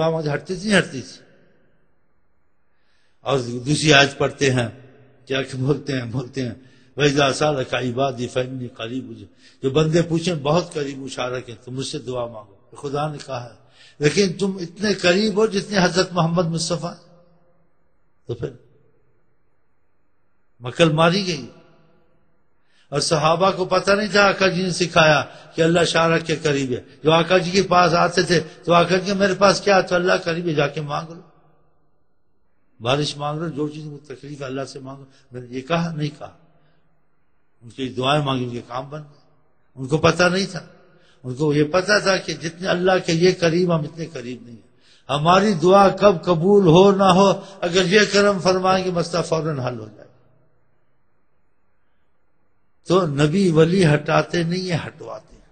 دعا مانگتے ہٹتی تھی نہیں ہٹتی تھی. اور دوسری آیت پڑھتے ہیں کیا کہ بولتے ہیں وَإِذَا سَأَلَكَ عِبَادِي فَإِنِّي قَرِيبٌ، جو بندے پوچھیں بہت قریب مشارک ہے، تم مجھ سے دعا مانگو. خدا نے کہا ہے لیکن تم اتنے قریب ہو جتنے حضرت محمد مصطفیٰ. تو پھر مکل ماری گئی. اور صحابہ کو پتہ نہیں تھا، آقا جی نے سکھایا کہ اللہ شارک کے قریب ہے. جو آقا جی کے پاس آتے تھے تو آقا جی میرے پاس کیا، تو اللہ قریب ہے، جا کے مانگ لو، بارش مانگ لو، جو چیز تکلیف ہے اللہ سے مانگو. میں نے یہ کہا نہیں کہا. ان کی دعائیں مانگی، ان کے کام بن گئے. ان کو پتہ نہیں تھا، ان کو یہ پتہ تھا کہ جتنے اللہ کے یہ قریب ہم اتنے قریب نہیں ہیں. ہماری دعا کب قبول ہو نہ ہو، اگر یہ کرم فرمائیں گے مسئلہ فوراً حل ہو جائے. تو نبی ولی ہٹاتے نہیں ہیں، ہٹواتے ہیں.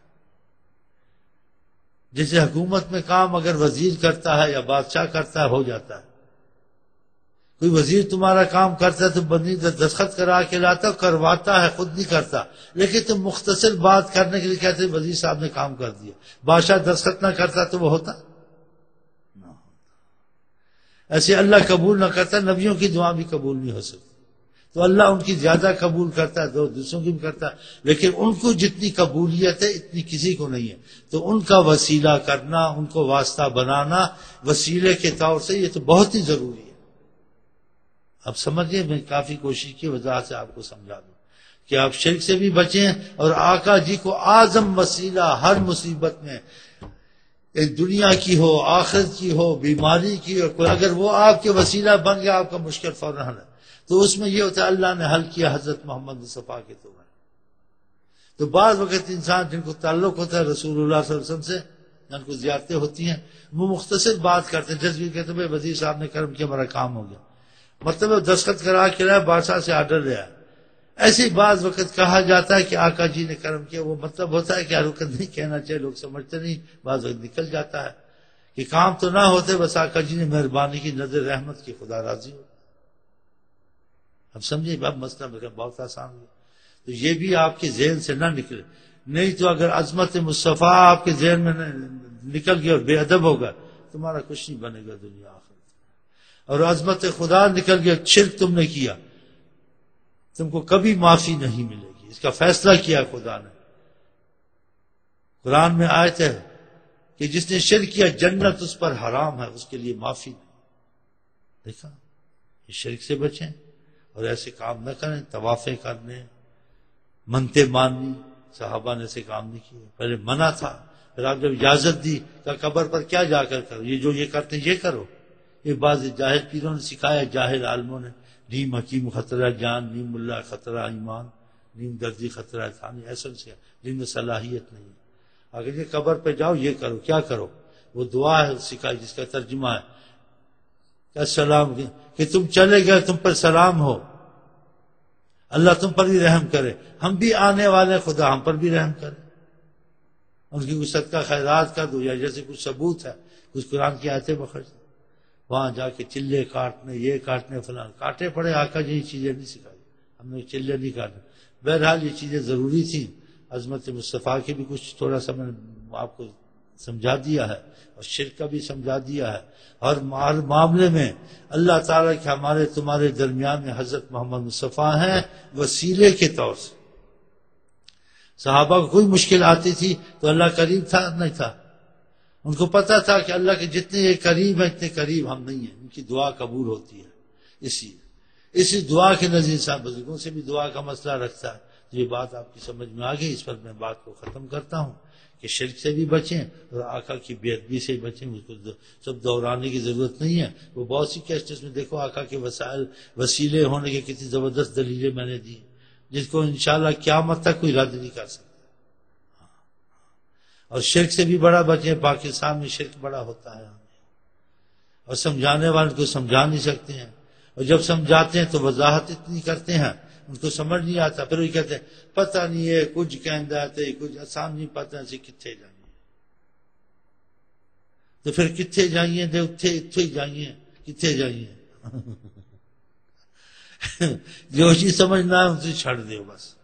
جیسے حکومت میں کام اگر وزیر کرتا ہے یا بادشاہ کرتا ہے ہو جاتا ہے. کوئی وزیر تمہارا کام کرتا ہے تو بندی دستخط کرا کے لاتا ہے، کرواتا ہے، خود نہیں کرتا. لیکن تم مختصر بات کرنے کے لیے کہتے ہیں وزیر صاحب نے کام کر دیا. بادشاہ دستخط نہ کرتا تو وہ ہوتا نہ ہوتا. ایسے اللہ قبول نہ کرتا، نبیوں کی دعا بھی قبول نہیں ہو سکتی. تو اللہ ان کی زیادہ قبول کرتا ہے، دوسروں کی بھی کرتا ہے، لیکن ان کو جتنی قبولیت ہے اتنی کسی کو نہیں ہے. تو ان کا وسیلہ کرنا، ان کو واسطہ بنانا وسیلے کے طور سے، یہ تو بہت ہی ضروری ہے. اب سمجھئے، میں کافی کوشش کی وجہ سے آپ کو سمجھا دوں کہ آپ شرک سے بھی بچیں اور آقا جی کو اعظم وسیلہ ہر مصیبت میں، دنیا کی ہو، آخرت کی ہو، بیماری کی ہو، اگر وہ آپ کے وسیلہ بن گیا آپ کا مشکل فوراً حل ہے. تو اس میں یہ ہوتا ہے اللہ نے حل کیا حضرت محمد مصطفیٰ کے طور. تو بعض وقت انسان جن کو تعلق ہوتا ہے رسول اللہ صلی اللہ علیہ وسلم سے، جن کو زیارتیں ہوتی ہیں، وہ مختصر بات کرتے ہیں. جذبی کہتے ہیں بھائی وزیر صاحب نے کرم کیا، ہمارا کام ہو گیا. مطلب دستخط کرا کے رہا، بادشاہ سے آرڈر لیا. ایسے ہی بعض وقت کہا جاتا ہے کہ آقا جی نے کرم کیا، وہ مطلب ہوتا ہے کہ ہر وقت نہیں کہنا چاہیے، لوگ سمجھتے نہیں. بعض وقت نکل جاتا ہے کہ کام تو نہ ہوتے، بس آقا جی نے مہربانی کی، نظر رحمت کی، خدا راضی ہو. اب سمجھے، اب مسئلہ میرا بہت آسان ہوا. تو یہ بھی آپ کے ذہن سے نہ نکلے. نہیں تو اگر عظمت مصطفیٰ آپ کے ذہن میں نکل گیا اور بے ادب ہوگا، تمہارا کچھ نہیں بنے گا دنیا آخرت. اور عظمت خدا نکل گیا، شرک تم نے کیا، تم کو کبھی معافی نہیں ملے گی. اس کا فیصلہ کیا خدا نے. قرآن میں آیت ہے کہ جس نے شرک کیا جنت اس پر حرام ہے، اس کے لیے معافی نہیں. دیکھا، یہ شرک سے بچیں اور ایسے کام نہ کریں. طوافیں کرنے، منتے ماننی، صحابہ نے ایسے کام نہیں کیے. پہلے منع تھا، پھر آپ جب اجازت دی کہ قبر پر کیا جا کر کرو، یہ جو یہ کرتے ہیں یہ کرو. یہ بعض جاہل پیروں نے سکھایا، جاہل عالموں نے. نیم حکیم خطرہ جان، نیم اللہ خطرہ ایمان، نیم دردی خطرہ تھانی، ایسا سے جن میں صلاحیت نہیں ہے. اگر یہ قبر پہ جاؤ یہ کرو، کیا کرو؟ وہ دعا ہے سکھائی جس کا ترجمہ ہے السلام، کہ تم چلے گئے تم پر سلام ہو، اللہ تم پر بھی رحم کرے. ہم بھی آنے والے، خدا ہم پر بھی رحم کرے. ان کی کچھ صدقہ خیرات کر دو، یا جیسے کچھ ثبوت ہے، کچھ قرآن کی آیتیں بخرج. وہاں جا کے چلے کاٹنے، یہ کاٹنے، فلان کاٹے پڑے. آقا جی یہ چیزیں نہیں سکھائی، ہم نے چلے نہیں کاٹے. بہرحال یہ چیزیں ضروری تھیں. عظمت مصطفیٰ کی بھی کچھ تھوڑا سا میں نے آپ کو سمجھا دیا ہے، اور شرک کا بھی سمجھا دیا ہے. اور معاملے میں اللہ تعالیٰ کے ہمارے تمہارے درمیان میں حضرت محمد مصطفیٰ ہیں وسیلے کے طور سے. صحابہ کو کوئی مشکل آتی تھی تو اللہ قریب تھا نہیں تھا. ان کو پتا تھا کہ اللہ کے جتنے یہ قریب ہیں اتنے قریب ہم نہیں ہیں. ان کی دعا قبول ہوتی ہے. اسی دعا کے نظر انسان بزرگوں سے بھی دعا کا مسئلہ رکھتا ہے. تو یہ بات آپ کی سمجھ میں آ گئی. اس پر میں بات کو ختم کرتا ہوں کہ شرک سے بھی بچیں اور آقا کی بے ادبی سے بچیں. اس کو سب دہرانے کی ضرورت نہیں ہے. وہ بہت سی کیسٹس میں دیکھو آقا کے وسیلے ہونے کے کتنی زبردست دلیلیں میں نے دی، جس کو انشاءاللہ قیامت تک کوئی رد نہیں کر سکتا. اور شرک سے بھی بڑا بچیں. پاکستان میں شرک بڑا ہوتا ہے اور سمجھانے والے کو سمجھا نہیں سکتے ہیں. اور جب سمجھاتے ہیں تو وضاحت اتنی کرتے ہیں ان کو سمجھ نہیں آتا. پھر وہ کہتے ہیں پتہ نہیں ہے کچھ کہندا ہے، کچھ آسان نہیں پتہ سے کتنے جائیں. تو پھر کتنے جائیے دے اتھے جائیے، کتنے جائیے. جو چیز سمجھنا ہے اسے چھڑ دے بس.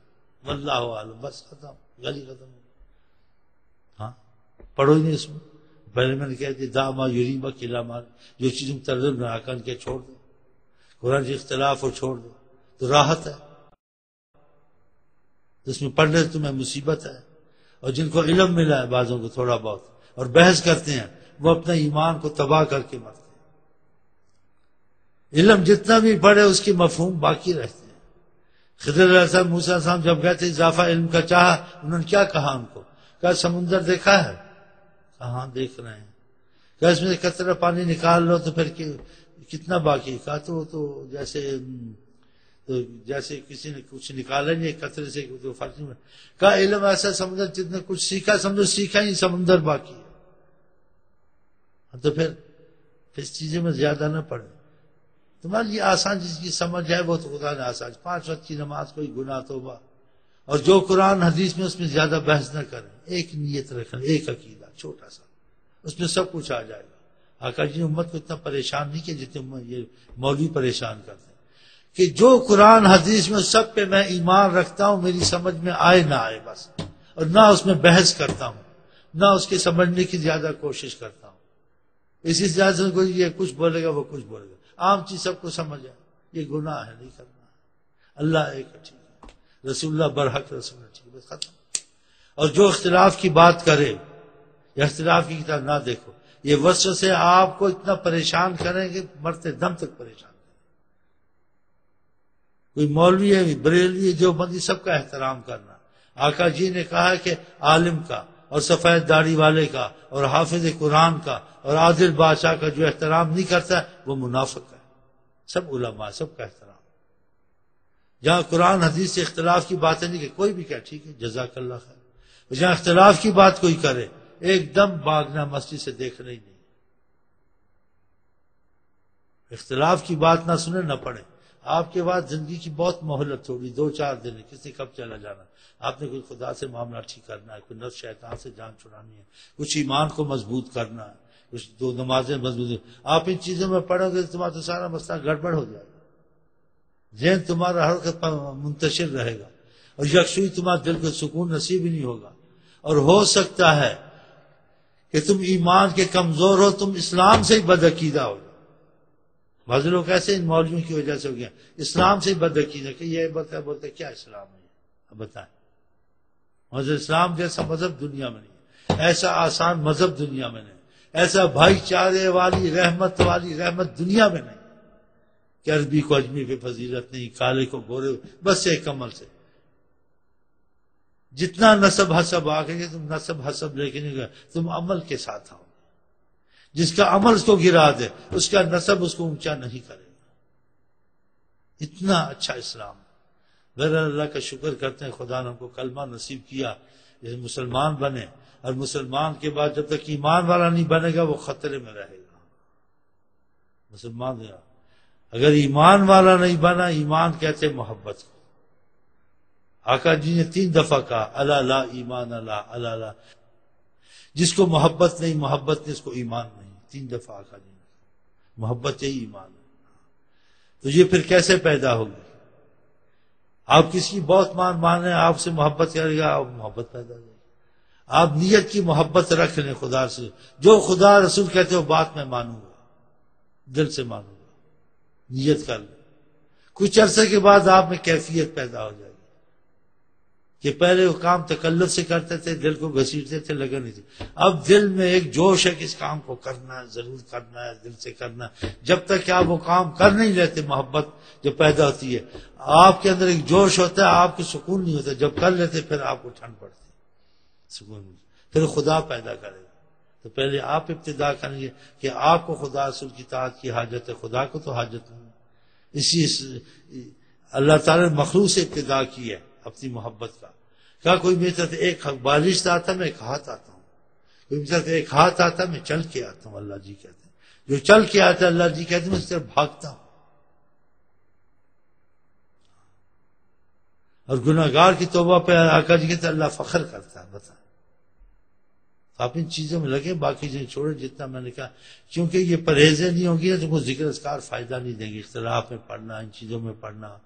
واللہ عالم، بس ختم، گلی ختم. ہاں پڑھو ہی نہیں اس میں. پہلے میں نے کہا کہ داما یوریبا قلعہ جو چیز مترجم نہ آکن کے چھوڑ دو، قرآن کے اختلاف اور چھوڑ دو تو راحت ہے، اس میں پڑھنے سے تمہیں مصیبت ہے۔ اور جن کو علم ملا ہے بعضوں کو تھوڑا بہت اور بحث کرتے ہیں وہ اپنا ایمان کو تباہ کر کے مرتے ہیں۔ علم جتنا بھی بڑھے اس کے مفہوم باقی رہتے ہیں۔ خضر علیہ السلام موسیٰ علیہ السلام جب گئے تھے اضافہ علم کا چاہا، انہوں نے کیا کہا ان کو؟ کہا سمندر دیکھا ہے؟ کہاں دیکھ رہے ہیں؟ کہا اس میں سے قطرہ پانی نکال لو تو پھر کتنا باقی؟ کہا تو جیسے کسی نے کچھ نکالا نہیں قطرے سے تو فرق نہیں۔ کہا علم ایسا سمندر جتنے کچھ سیکھا سمجھو سیکھا ہی سمندر باقی ہے۔ تو پھر اس چیزیں میں زیادہ نہ پڑھیں۔ تمہارے لیے آسان جس کی سمجھ ہے وہ تو خدا نے آسان، 5 وقت کی نماز، کوئی گناہ توبہ، اور جو قرآن حدیث میں اس میں زیادہ بحث نہ کریں، ایک نیت رکھیں، ایک عقیدہ چھوٹا سا، اس میں سب کچھ آ جائے گا۔ آقا جی نے امت کو اتنا پریشان نہیں کیا جتنے یہ مولوی پریشان کرتے ہیں کہ جو قرآن حدیث میں سب پہ میں ایمان رکھتا ہوں، میری سمجھ میں آئے نہ آئے بس، اور نہ اس میں بحث کرتا ہوں، نہ اس کے سمجھنے کی زیادہ کوشش کرتا ہوں۔ اسی زیادہ سے کوئی یہ کچھ بولے گا وہ کچھ بولے گا، عام چیز سب کو سمجھ ہے، یہ گناہ ہے، نہیں کرنا ہے۔ اللہ ایک ہے، ٹھیک ہے، رسول اللہ برحق رسول ہے، ٹھیک ہے، بس ختم۔ اور جو اختلاف کی بات کرے یا اختلاف کی کتاب نہ دیکھو، یہ وسوسے آپ کو اتنا پریشان کریں کہ مرتے دم تک پریشان کریں۔ کوئی مولوی ہے، بریلوی ہے، جو بندی، سب کا احترام کرنا۔ آقا جی نے کہا کہ عالم کا اور سفید داڑھی والے کا اور حافظ قرآن کا اور عادل بادشاہ کا جو احترام نہیں کرتا وہ منافق ہے۔ سب علماء، سب کا احترام۔ جہاں قرآن حدیث سے اختلاف کی باتیں نہیں کہ کوئی بھی کہے ٹھیک ہے جزاک اللہ خیر، جہاں اختلاف کی بات کوئی کرے ایک دم بھاگنا، مسجد سے دیکھنا ہی نہیں۔ اختلاف کی بات نہ سنے نہ پڑھے۔ آپ کے بعد زندگی کی بہت مہلت ہوگی، 2-4 دن ہے، کس نے کب چلا جانا۔ آپ نے کوئی خدا سے معاملہ ٹھیک کرنا ہے، کوئی نفس شیطان سے جان چھڑانی ہے، کچھ ایمان کو مضبوط کرنا ہے، کچھ 2 نمازیں مضبوط۔ آپ ان چیزوں میں پڑھو گے تو تمہارا تو سارا مسئلہ گڑبڑ ہو جائے گا، ذہن تمہارا ہر وقت منتشر رہے گا، اور یکسوئی تمہارے دل کو سکون نصیب ہی نہیں ہوگا۔ اور ہو سکتا ہے کہ تم ایمان کے کمزور ہو، تم اسلام سے ہی بدعقیدہ ہو۔ بعض لوگ ایسے ان مولویوں کی وجہ سے ہو گیا، اسلام سے بد عقیدہ کہ یہ بولتے کیا اسلام ہے، اب بتائیں۔ مذہب اسلام جیسا مذہب دنیا میں نہیں، ایسا آسان مذہب دنیا میں نہیں، ایسا بھائی چارے والی رحمت دنیا میں نہیں کہ عربی کو اجمی پہ فضیلت نہیں، کالے کو گورے، بس ایک عمل سے جتنا نسب حسب آگے گے، تم نسب حسب لے کے نہیں گئے، تم عمل کے ساتھ آؤ۔ جس کا عمل اس کو گرا دے، اس کا نسب اس کو اونچا نہیں کرے گا۔ اتنا اچھا اسلام۔ بہرحال اللہ کا شکر کرتے ہیں خدا نے ہم کو کلمہ نصیب کیا، جیسے مسلمان بنے، اور مسلمان کے بعد جب تک ایمان والا نہیں بنے گا وہ خطرے میں رہے گا۔ مسلمان اگر ایمان والا نہیں بنا، ایمان کہتے محبت کو۔ آقا جی نے 3 دفعہ کہا الا لا ایمان الا الا لا، جس کو محبت نہیں، محبت نہیں، اس کو ایمان نہیں۔ 3 دفعہ آقا جی نے کہا محبت یہی ایمان ہے۔ تو یہ پھر کیسے پیدا ہوگی؟ آپ کسی کی بہت مانے، آپ سے محبت کرے گا، آپ محبت پیدا ہوگی۔ آپ نیت کی محبت رکھ لیں خدا سے، جو خدا رسول کہتے ہو بات میں مانوں گا، دل سے مانوں گا، نیت کر لیں۔ کچھ عرصے کے بعد آپ میں کیفیت پیدا ہو جائے گی کہ پہلے وہ کام تکلف سے کرتے تھے، دل کو گھسیٹتے تھے، لگن نہیں تھی۔ اب دل میں ایک جوش ہے کہ اس کام کو کرنا ہے، ضرور کرنا ہے، دل سے کرنا ہے۔ جب تک کہ آپ وہ کام کر نہیں لیتے، محبت جو پیدا ہوتی ہے آپ کے اندر، ایک جوش ہوتا ہے، آپ کو سکون نہیں ہوتا۔ جب کر لیتے پھر آپ کو ٹھنڈ پڑتی، سکون ملتا، پھر خدا پیدا کرے گا۔ تو پہلے آپ ابتدا کریں گے کہ آپ کو خدا رسول کی اطاعت کی حاجت ہے، خدا کو تو حاجت نہیں۔ اسی اللہ تعالیٰ نے مخلوق سے ابتدا کی ہے اپنی محبت کا۔ کہا کوئی میری طرف ایک بالشت آتا میں ایک ہاتھ آتا ہوں، کوئی میری طرف ایک ہاتھ آتا میں چل کے آتا ہوں، اللہ جی کہتے ہیں۔ جو چل کے آتا ہے اللہ جی کہتے ہیں میں اس طرف بھاگتا ہوں۔ اور گناہگار کی توبہ پہ آقا جی کہتے ہیں اللہ فخر کرتا ہے۔ بتائیں آپ ان چیزوں میں لگے، باقی چیزیں چھوڑے جتنا میں نے کہا، کیونکہ یہ پرہیزیں نہیں ہوں گی نا تو کوئی ذکر اذکار فائدہ نہیں دیں گے۔ اختلاف میں پڑھنا، ان چیزوں میں پڑھنا،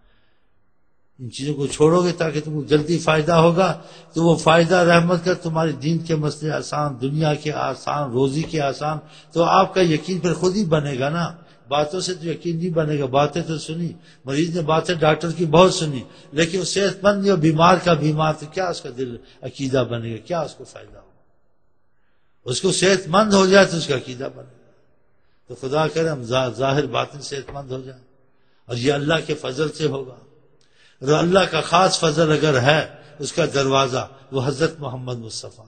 ان چیزوں کو چھوڑو گے تاکہ تم کو جلدی فائدہ ہوگا، تو وہ فائدہ رحمت کا تمہارے دین کے مسئلے آسان، دنیا کے آسان، روزی کے آسان، تو آپ کا یقین پھر خود ہی بنے گا نا۔ باتوں سے تو یقین نہیں بنے گا، باتیں تو سنی، مریض نے باتیں ڈاکٹر کی بہت سنی، لیکن وہ صحت مند نہیں، اور بیمار کا بیمار، تو کیا اس کا دل عقیدہ بنے گا، کیا اس کو فائدہ ہوگا؟ اس کو صحت مند ہو جائے تو اس کا عقیدہ بنے گا۔ تو خدا کرے ہم ظاہر باطن صحت مند ہو جائیں، اور یہ اللہ کے فضل سے ہوگا۔ اور اللہ کا خاص فضل اگر ہے، اس کا دروازہ وہ حضرت محمد مصطفیٰ۔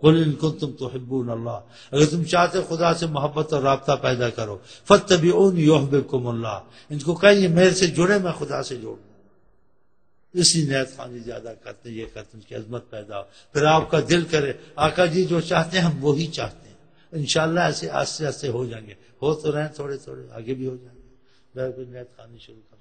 قل ان کنتم تحبون اللہ، اگر تم چاہتے خدا سے محبت اور رابطہ پیدا کرو، فاتبعونی یحببکم اللہ، ان کو کہیں میرے سے جڑے، میں خدا سے جوڑ دوں۔ اسی نیت خوانی زیادہ کرتے، یہ کرتے، ان کی عظمت پیدا ہو، پھر آپ کا دل کرے آقا جی جو چاہتے ہیں ہم وہی چاہتے ہیں۔ انشاءاللہ ایسے آہستہ آہستہ ہو جائیں گے، ہو تو رہے ہیں، تھوڑے تھوڑے آگے بھی ہو جائیں گے۔ میں کوئی نیت خوانی شروع کرو۔